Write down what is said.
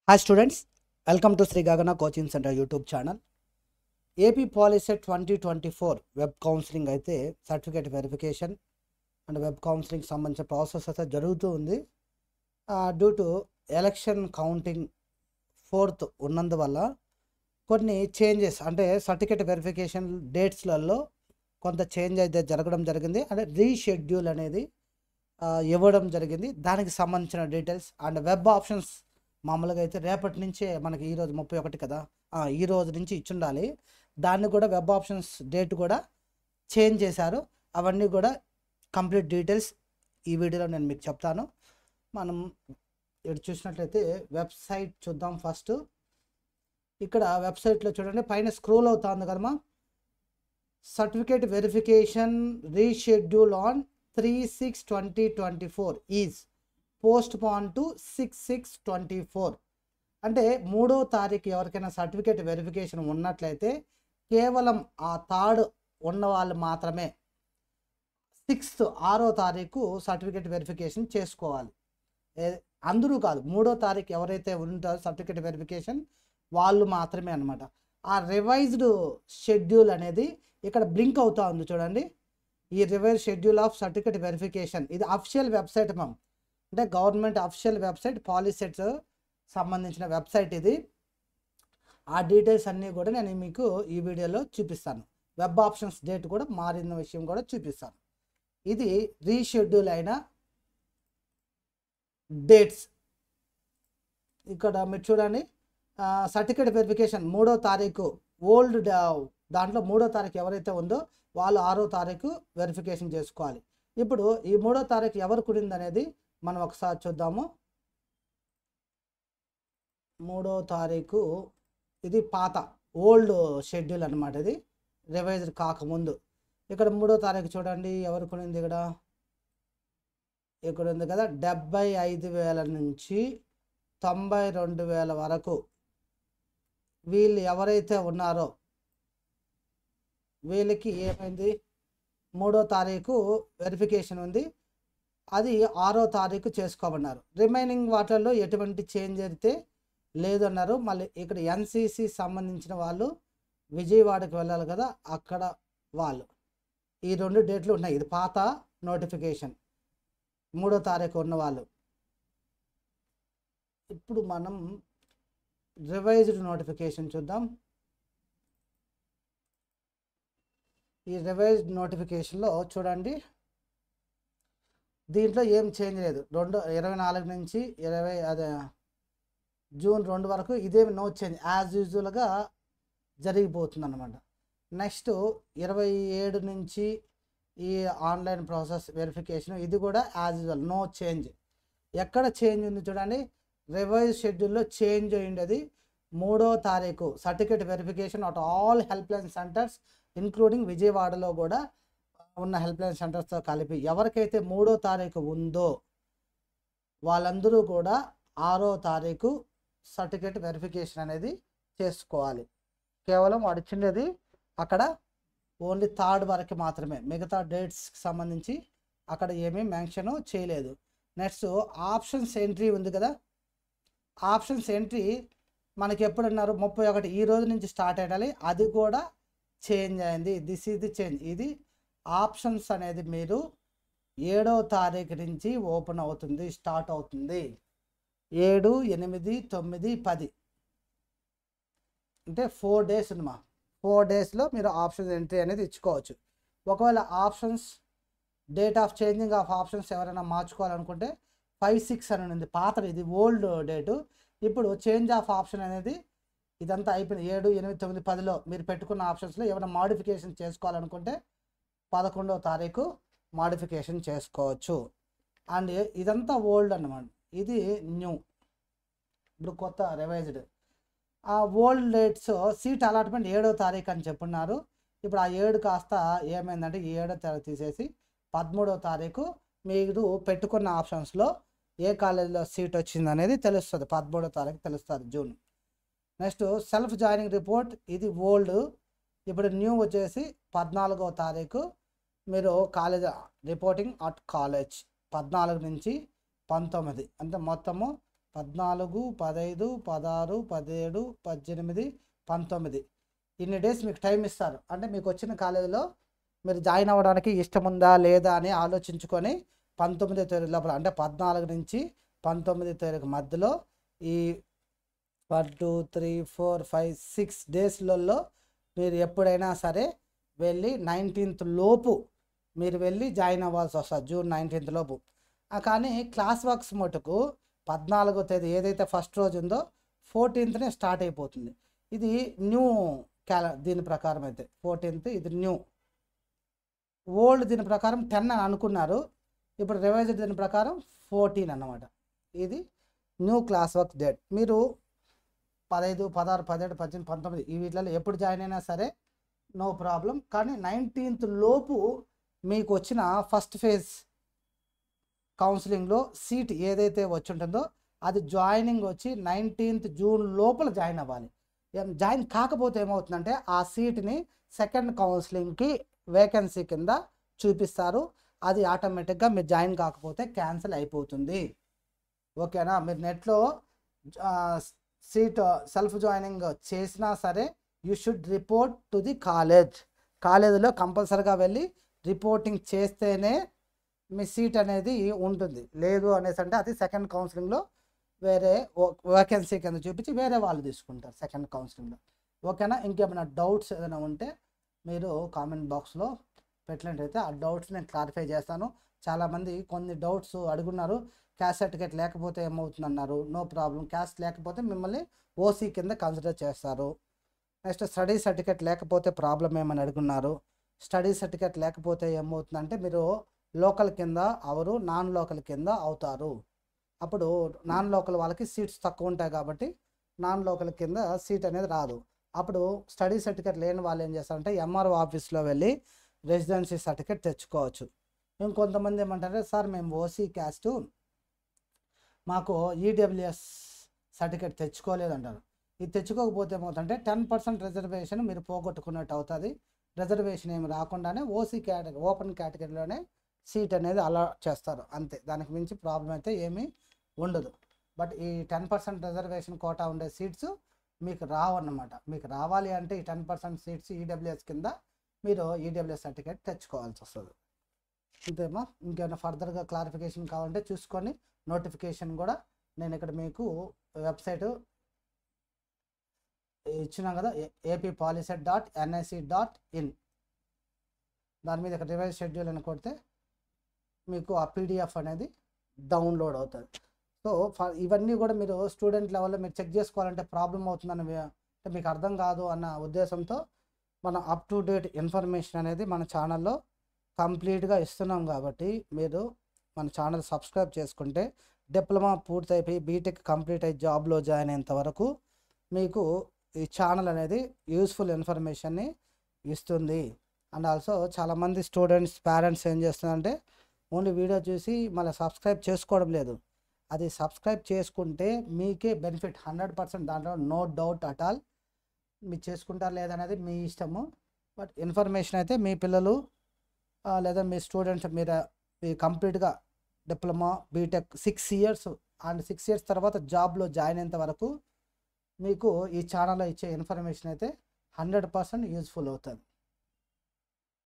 Hi students, welcome to Sri Gagana Coaching Center YouTube channel. AP Polyset 2024 web counselling అయితే certificate verification and web counselling సంబంధించిన process అయితే జరుగుతూ ఉంది. Due to election counting 4th ఉన్నందువల్ల కొన్ని changes అంటే certificate verification డేట్స్లలో కొంత change అయితే జరగడం జరిగింది. అంటే రీషెడ్యూల్ అనేది ఇవ్వడం జరిగింది. దానికి సంబంధించిన డీటెయిల్స్ అండ్ వెబ్ ఆప్షన్స్ మామూలుగా అయితే రేపటి నుంచే మనకి ఈరోజు 31 కదా, ఈ రోజు నుంచి ఇచ్చుండాలి. దాన్ని కూడా వెబ్ ఆప్షన్స్ డేట్ కూడా చేంజ్ చేశారు. అవన్నీ కూడా కంప్లీట్ డీటెయిల్స్ ఈ వీడియోలో నేను మీకు చెప్తాను. మనం ఇక్కడ చూసినట్లయితే వెబ్సైట్ చూద్దాం. ఫస్ట్ ఇక్కడ వెబ్సైట్లో చూడండి, పైన స్క్రోల్ అవుతుంది కదమ్మా. Certificate verification reschedule on 3/6/2024 is post pawn to 6/6/24. అంటే 3వ తారీఖు ఎవరికైనా సర్టిఫికేట్ వెరిఫికేషన్ ఉన్నట్లయితే కేవలం ఆ థర్డ్ ఉన్న వాళ్ళు మాత్రమే 6వ తారీఖు సర్టిఫికేట్ వెరిఫికేషన్ చేసుకోవాలి. అందరూ కాదు, 3వ తారీఖు ఎవరైతే ఉంటారో సర్టిఫికేట్ వెరిఫికేషన్ వాళ్ళు మాత్రమే అనమాట. ఆ రివైజ్డ్ షెడ్యూల్ అనేది ఇక్కడ బ్లింక్ అవుతా ఉంది చూడండి. ఈ revise schedule of certificate verification ఇది అఫిషియల్ వెబ్సైట్ మ్యామ్, అంటే గవర్నమెంట్ అఫిషియల్ వెబ్సైట్, పాలిసెట్ సంబంధించిన వెబ్సైట్ ఇది. ఆ డీటెయిల్స్ అన్నీ కూడా నేను మీకు ఈ వీడియోలో చూపిస్తాను. వెబ్ ఆప్షన్స్ డేట్ కూడా మారిన విషయం కూడా చూపిస్తాను. ఇది రీషెడ్యూల్ అయిన డేట్స్. ఇక్కడ మీరు చూడండి, సర్టిఫికేట్ వెరిఫికేషన్ 3వ తారీఖు ఓల్డ్ దాంట్లో 3వ తారీఖు ఎవరైతే ఉందో వాళ్ళు 6వ తారీఖు వెరిఫికేషన్ చేసుకోవాలి. ఇప్పుడు ఈ 3వ తారీఖు ఎవరు కుడింది అనేది మనం ఒకసారి చూద్దాము. 3వ తారీఖు ఇది పాత ఓల్డ్ షెడ్యూల్ అనమాట. ఇది రివైజ్డ్ కాకముందు. ఇక్కడ 3వ తారీఖు చూడండి ఎవరు కొనింది. ఇక్కడ ఉంది కదా, 75,000 నుంచి 92,000 వరకు వీళ్ళు ఎవరైతే ఉన్నారో వీళ్ళకి ఏమైంది, 3వ తారీఖు వెరిఫికేషన్ ఉంది. అది 6వ తారీఖు చేసుకోమన్నారు. రిమైనింగ్ వాటిల్లో ఎటువంటి చేంజ్ అయితే లేదన్నారు. మళ్ళీ ఇక్కడ ఎన్సీసీ సంబంధించిన వాళ్ళు విజయవాడకి వెళ్ళాలి కదా, అక్కడ వాళ్ళు ఈ 2 డేట్లు ఉన్నాయి. ఇది పాత నోటిఫికేషన్ 3వ తారీఖు ఉన్నవాళ్ళు. ఇప్పుడు మనం రివైజ్డ్ నోటిఫికేషన్ చూద్దాం. ఈ రివైజ్డ్ నోటిఫికేషన్లో చూడండి, దీంట్లో ఏం చేంజ్ లేదు. 24 నుంచి జూన్ 2 వరకు ఇదేమి నో చేంజ్, యాజ్ యూజువల్గా జరిగిపోతుంది అన్నమాట. నెక్స్ట్ 27 నుంచి ఈ ఆన్లైన్ ప్రాసెస్ వెరిఫికేషన్, ఇది కూడా యాజ్ యూజువల్, నో చేంజ్. ఎక్కడ చేంజ్ ఉంది చూడండి, రివైజ్ షెడ్యూల్లో చేంజ్ అయ్యింది. 3వ తారీఖు certificate verification at all help line centres including విజయవాడలో కూడా ఉన్న హెల్ప్ లైన్ సెంటర్స్తో కలిపి ఎవరికైతే 3వ తారీఖు ఉందో వాళ్ళందరూ కూడా 6వ తారీఖు సర్టిఫికేట్ వెరిఫికేషన్ అనేది చేసుకోవాలి. కేవలం వాడు ఇచ్చినది అక్కడ ఓన్లీ థర్డ్ వరకు మాత్రమే, మిగతా డేట్స్కి సంబంధించి అక్కడ ఏమీ మెన్షన్ చేయలేదు. నెక్స్ట్ ఆప్షన్స్ ఎంట్రీ ఉంది కదా, ఆప్షన్స్ ఎంట్రీ మనకి ఎప్పుడన్నారు 31 ఈ రోజు నుంచి స్టార్ట్ అయ్యాలి. అది కూడా చేంజ్ అయింది. This is the change. ఇది ఆప్షన్స్ అనేది మీరు 7వ తారీఖు నుంచి ఓపెన్ అవుతుంది, స్టార్ట్ అవుతుంది. 7, 8, 9, 10 అంటే 4 డేస్ ఉందమ్మా. 4 డేస్లో మీరు ఆప్షన్స్ ఎంట్రీ అనేది ఇచ్చుకోవచ్చు. ఒకవేళ options date of changing of options ఎవరైనా మార్చుకోవాలనుకుంటే 5/6 అని ఉంది, పాతది. ఇది ఓల్డ్ డేటు. ఇప్పుడు చేంజ్ ఆఫ్ ఆప్షన్ అనేది ఇదంతా అయిపోయింది. 7, 8, 9, 10లో మీరు పెట్టుకున్న ఆప్షన్స్లో ఏమైనా మాడిఫికేషన్ చేసుకోవాలనుకుంటే 11వ తారీఖు మాడిఫికేషన్ చేసుకోవచ్చు. అండ్ ఇదంతా ఓల్డ్ అన్నమాట, ఇది న్యూ. ఇప్పుడు కొత్త రివైజ్డ్. ఆ ఓల్డ్ డేట్స్ సీట్ అలాట్మెంట్ 7వ తారీఖు అని చెప్పున్నారు. ఇప్పుడు ఆ 7 కాస్త ఏమైందంటే ఈ 7వ తారీఖు తీసేసి 13వ తారీఖు మీరు పెట్టుకున్న ఆప్షన్స్లో ఏ కాలేజీలో సీట్ వచ్చింది అనేది తెలుస్తుంది. 13వ తారీఖు తెలుస్తుంది, June. Next self joining report, ఇది ఓల్డ్. ఇప్పుడు న్యూ వచ్చేసి 14వ తారీఖు మీరు కాలేజ్ రిపోర్టింగ్ అట్ కాలేజ్ 14 నుంచి 19 అంటే మొత్తము 14, 15, 16, 17, 18, 19 ఇన్ని డేస్ మీకు టైం ఇస్తారు. అంటే మీకు వచ్చిన కాలేజీలో మీరు జాయిన్ అవ్వడానికి ఇష్టం ఉందా లేదా అని ఆలోచించుకొని 19వ తేదీ లోపల, అంటే 14 నుంచి 19వ తేదీ మధ్యలో ఈ 1, 2, 3, 4, 5, 6 డేస్లలో మీరు ఎప్పుడైనా సరే వెళ్ళి 19th లోపు మీరు వెళ్ళి జాయిన్ అవ్వాల్సి వస్తుంది, జూన్ 19th లోపు. కానీ క్లాస్ వర్క్స్ మటుకు 14వ తేదీ ఏదైతే ఫస్ట్ రోజు ఉందో 14th స్టార్ట్ అయిపోతుంది. ఇది న్యూ దీని ప్రకారం అయితే 14th, ఇది న్యూ. ఓల్డ్ దీని ప్రకారం 10 అని అనుకున్నారు, ఇప్పుడు రివైజ్డ్ దీని ప్రకారం 14 అన్నమాట. ఇది న్యూ క్లాస్ వర్క్ డేట్. మీరు 15, 16, 17, 18, 19 ఈ వీటిలో ఎప్పుడు జాయిన్ అయినా సరే నో ప్రాబ్లం. కానీ 19th లోపు మీకు వచ్చిన ఫస్ట్ ఫేజ్ కౌన్సిలింగ్లో సీట్ ఏదైతే వచ్చి ఉంటుందో అది జాయినింగ్ వచ్చి 19th జూన్ లోపల జాయిన్ అవ్వాలి. జాయిన్ కాకపోతే ఏమవుతుందంటే ఆ సీట్ని సెకండ్ కౌన్సిలింగ్కి వేకెన్సీ కింద చూపిస్తారు. అది ఆటోమేటిక్గా మీరు జాయిన్ కాకపోతే క్యాన్సిల్ అయిపోతుంది. ఓకేనా? మీరు నెట్లో సీట్ సెల్ఫ్ జాయినింగ్ చేసినా సరే you should report to the కాలేజీలో కంపల్సరీగా వెళ్ళి రిపోర్టింగ్ చేస్తేనే మీ సీట్ అనేది ఉంటుంది. లేదు అనేసి అంటే అది సెకండ్ కౌన్సిలింగ్లో వేరే వేకెన్సీ కింద చూపించి వేరే వాళ్ళు తీసుకుంటారు సెకండ్ కౌన్సిలింగ్లో. ఓకేనా? ఇంకేమైనా డౌట్స్ ఏదైనా ఉంటే మీరు కామెంట్ బాక్స్లో పెట్టినట్టయితే ఆ డౌట్స్ నేను క్లారిఫై చేస్తాను. చాలామంది కొన్ని డౌట్స్ అడుగున్నారు. క్యాస్ట్ సర్టిఫికేట్ లేకపోతే ఏమవుతుందన్నారు. నో ప్రాబ్లం, క్యాస్ట్ లేకపోతే మిమ్మల్ని ఓసీ కింద కన్సిడర్ చేస్తారు. నెక్స్ట్ స్టడీ సర్టిఫికేట్ లేకపోతే ప్రాబ్లం ఏమని అడుగున్నారు. స్టడీ సర్టిఫికేట్ లేకపోతే ఏమవుతుందంటే మీరు లోకల్ కింద అవరు, నాన్ లోకల్ కింద అవుతారు. అప్పుడు నాన్ లోకల్ వాళ్ళకి సీట్స్ తక్కువ ఉంటాయి కాబట్టి నాన్ లోకల్ కింద సీట్ అనేది రాదు. అప్పుడు స్టడీ సర్టిఫికేట్ లేని వాళ్ళు ఏం చేస్తారంటే ఎంఆర్ఓ ఆఫీస్లో వెళ్ళి రెసిడెన్సీ సర్టిఫికేట్ తెచ్చుకోవచ్చు. ఇంకొంతమంది ఏమంటారంటే సార్ మేము ఓసీ క్యాస్టు మాకు ఈడబ్ల్యూఎస్ సర్టిఫికేట్ తెచ్చుకోలేదంటారు. ఇది తెచ్చుకోకపోతే ఏమవుతుందంటే 10% రిజర్వేషన్ మీరు పోగొట్టుకున్నట్టు అవుతుంది. రిజర్వేషన్ ఏమి రాకుండానే ఓసీ కేటగిరీ ఓపెన్ కేటగిరీలోనే సీట్ అనేది అలాట్ చేస్తారు అంతే. దానికి మించి ప్రాబ్లం అయితే ఏమీ ఉండదు. బట్ ఈ 10% రిజర్వేషన్ కోటా ఉండే సీట్స్ మీకు రావన్నమాట. మీకు రావాలి అంటే ఈ 10% సీట్స్ ఈడబ్ల్యూఎస్ కింద మీరు ఈడబ్ల్యూఎస్ సర్టిఫికేట్ తెచ్చుకోవాల్సి వస్తుంది. అంతేమా? ఇంకేమైనా ఫర్దర్గా క్లారిఫికేషన్ కావాలంటే చూసుకొని నోటిఫికేషన్ కూడా నేను ఇక్కడ మీకు వెబ్సైట్ ఇచ్చినాం కదా, appolicy.nic.in. దాని మీద ఇక్కడ రివైజ్ షెడ్యూల్ అని కొడితే మీకు ఆ పీడిఎఫ్ అనేది డౌన్లోడ్ అవుతుంది. సో ఇవన్నీ కూడా మీరు స్టూడెంట్ లెవెల్లో మీరు చెక్ చేసుకోవాలంటే ప్రాబ్లం అవుతుందని అంటే మీకు అర్థం కాదు అన్న ఉద్దేశంతో మనం అప్ టు డేట్ ఇన్ఫర్మేషన్ అనేది మన ఛానల్లో కంప్లీట్గా ఇస్తున్నాం. కాబట్టి మీరు మన ఛానల్ సబ్స్క్రైబ్ చేసుకుంటే డిప్లొమా పూర్తయిపోయి బీటెక్ కంప్లీట్ అయ్యి జాబ్లో జాయిన్ అయ్యేంత వరకు మీకు ఈ ఛానల్ అనేది యూస్ఫుల్ ఇన్ఫర్మేషన్ని ఇస్తుంది. అండ్ ఆల్సో చాలామంది స్టూడెంట్స్ పేరెంట్స్ ఏం చేస్తున్నారంటే ఓన్లీ వీడియో చూసి మళ్ళీ సబ్స్క్రైబ్ చేసుకోవడం లేదు. అది సబ్స్క్రైబ్ చేసుకుంటే మీకే బెనిఫిట్ 100%, దాంట్లో నో డౌట్ అట్ ఆల్. మీరు చేసుకుంటారు లేదనేది మీ ఇష్టము. బట్ ఇన్ఫర్మేషన్ అయితే మీ పిల్లలు లేదా మీ స్టూడెంట్స్ మీరు కంప్లీట్గా diploma BTech 6 years and 6 years తర్వాత జాబ్లో జాయిన్ అయ్యేంత వరకు మీకు ఈ ఛానల్లో ఇచ్చే ఇన్ఫర్మేషన్ అయితే 100% యూజ్ఫుల్ అవుతుంది.